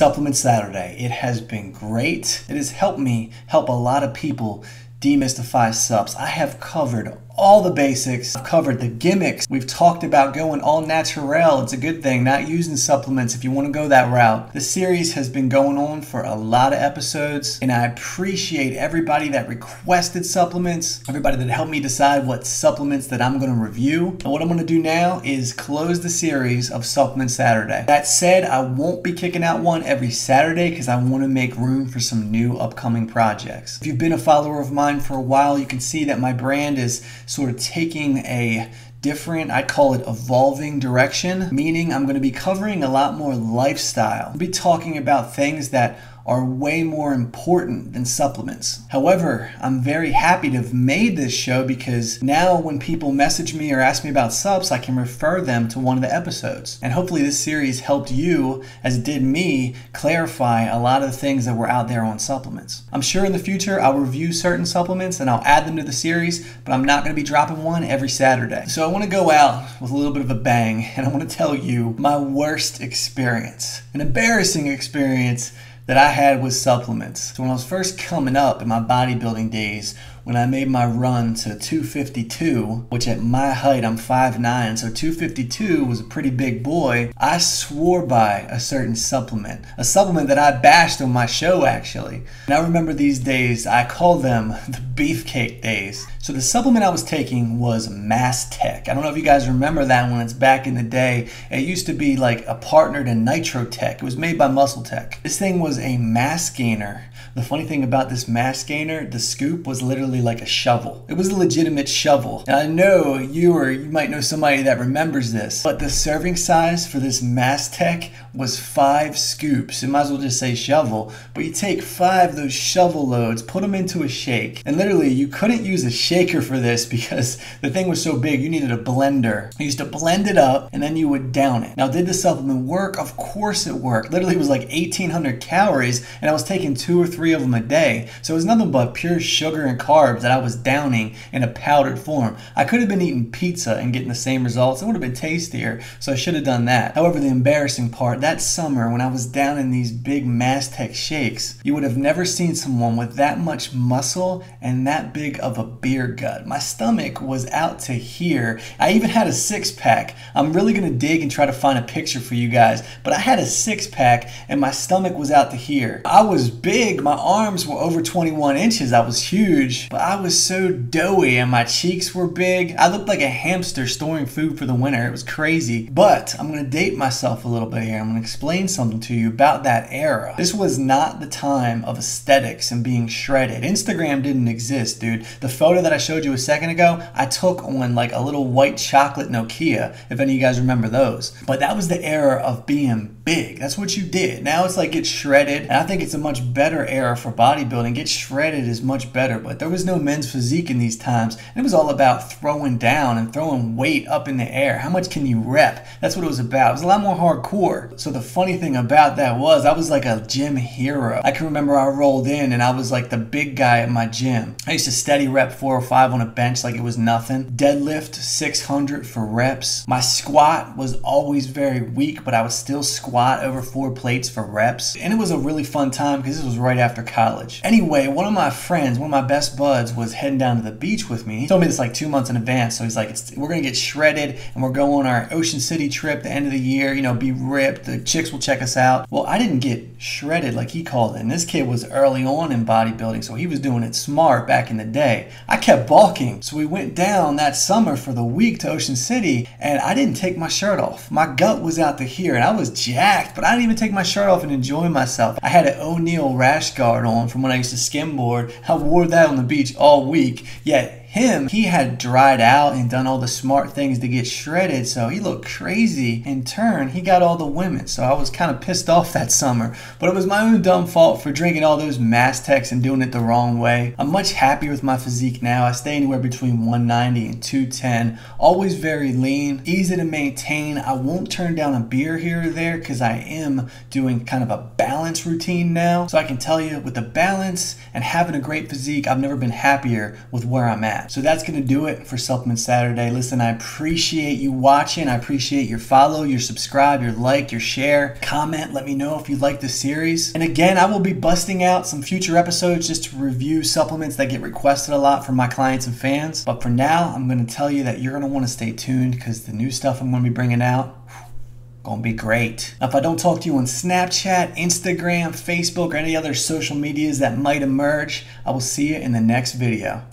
Supplement Saturday. It has been great. It has helped me help a lot of people demystify subs. I have covered all the basics. I've covered the gimmicks. We've talked about going all natural. It's a good thing, not using supplements if you want to go that route. The series has been going on for a lot of episodes, and I appreciate everybody that requested supplements, everybody that helped me decide what supplements that I'm going to review. And what I'm going to do now is close the series of Supplement Saturday. That said, I won't be kicking out one every Saturday because I want to make room for some new upcoming projects. If you've been a follower of mine for a while, you can see that my brand is sort of taking a different, I'd call it evolving direction, meaning I'm going to be covering a lot more lifestyle. I'll be talking about things that are way more important than supplements. However, I'm very happy to have made this show because now when people message me or ask me about subs, I can refer them to one of the episodes. And hopefully this series helped you, as it did me, clarify a lot of the things that were out there on supplements. I'm sure in the future I'll review certain supplements and I'll add them to the series, but I'm not going to be dropping one every Saturday. So I want to go out with a little bit of a bang, and I want to tell you my worst experience, an embarrassing experience that I had with supplements. So when I was first coming up in my bodybuilding days, when I made my run to 252, which at my height, I'm 5'9", so 252 was a pretty big boy, I swore by a certain supplement, a supplement that I bashed on my show actually. And I remember these days, I call them the beefcake days. So the supplement I was taking was Mastech. I don't know if you guys remember that when it's back in the day. It used to be like a partner to Nitrotech. It was made by MuscleTech. This thing was a mass gainer. The funny thing about this mass gainer, the scoop was literally like a shovel. It was a legitimate shovel. And I know you might know somebody that remembers this, but the serving size for this Mastech was 5 scoops. You might as well just say shovel, but you take 5 of those shovel loads, put them into a shake, and literally you couldn't use a shaker for this because the thing was so big you needed a blender. You used to blend it up and then you would down it. Now, did the supplement work? Of course it worked. Literally it was like 1,800 calories and I was taking 2 or 3 of them a day. So it was nothing but pure sugar and carbs that I was downing in a powdered form. I could have been eating pizza and getting the same results. It would have been tastier, so I should have done that. However, the embarrassing part, that summer when I was down in these big Mastech shakes, you would have never seen someone with that much muscle and that big of a beer gut. My stomach was out to here. I even had a 6-pack. I'm really gonna dig and try to find a picture for you guys, but I had a 6-pack and my stomach was out to here. I was big. My arms were over 21 inches. I was huge, but I was so doughy and my cheeks were big. I looked like a hamster storing food for the winter. It was crazy. But I'm gonna date myself a little bit here. I'm gonna explain something to you about that era. This was not the time of aesthetics and being shredded. Instagram didn't exist, dude. The photo that I showed you a second ago, I took on like a little white chocolate Nokia, if any of you guys remember those. But that was the era of being big. That's what you did. Now it's like get shredded, and I think it's a much better era for bodybuilding. Get shredded is much better, but there was no men's physique in these times. It was all about throwing down and throwing weight up in the air. How much can you rep? That's what it was about. It was a lot more hardcore. So the funny thing about that was I was like a gym hero. I can remember I rolled in and I was like the big guy at my gym. I used to steady rep 4 or 5 on a bench like it was nothing. Deadlift 600 for reps. My squat was always very weak, but I would still squat over 4 plates for reps. And it was a really fun time because this was right after college. Anyway, one of my friends, one of my best buds, was heading down to the beach with me. He told me this like 2 months in advance. So he's like, we're gonna get shredded and we're going on our Ocean City trip the end of the year, you know, be ripped. The chicks will check us out. Well, I didn't get shredded like he called it. And this kid was early on in bodybuilding, so he was doing it smart back in the day. I kept bulking. So we went down that summer for the week to Ocean City and I didn't take my shirt off. My gut was out to here and I was jacked, but I didn't even take my shirt off and enjoy myself. I had an O'Neill rash guard on from when I used to skimboard. I wore that on the beach all week, yet he had dried out and done all the smart things to get shredded, so he looked crazy. In turn, he got all the women, so I was kind of pissed off that summer. But it was my own dumb fault for drinking all those Mastechs and doing it the wrong way. I'm much happier with my physique now. I stay anywhere between 190 and 210. Always very lean, easy to maintain. I won't turn down a beer here or there because I am doing kind of a balance routine now. So I can tell you with the balance and having a great physique, I've never been happier with where I'm at. that. So that's going to do it for Supplement Saturday. Listen, I appreciate you watching. I appreciate your follow, your subscribe, your like, your share, comment. Let me know if you like the series. And again, I will be busting out some future episodes just to review supplements that get requested a lot from my clients and fans. But for now, I'm going to tell you that you're going to want to stay tuned because the new stuff I'm going to be bringing out, gonna be great. Now, if I don't talk to you on Snapchat, Instagram, Facebook, or any other social medias that might emerge, I will see you in the next video.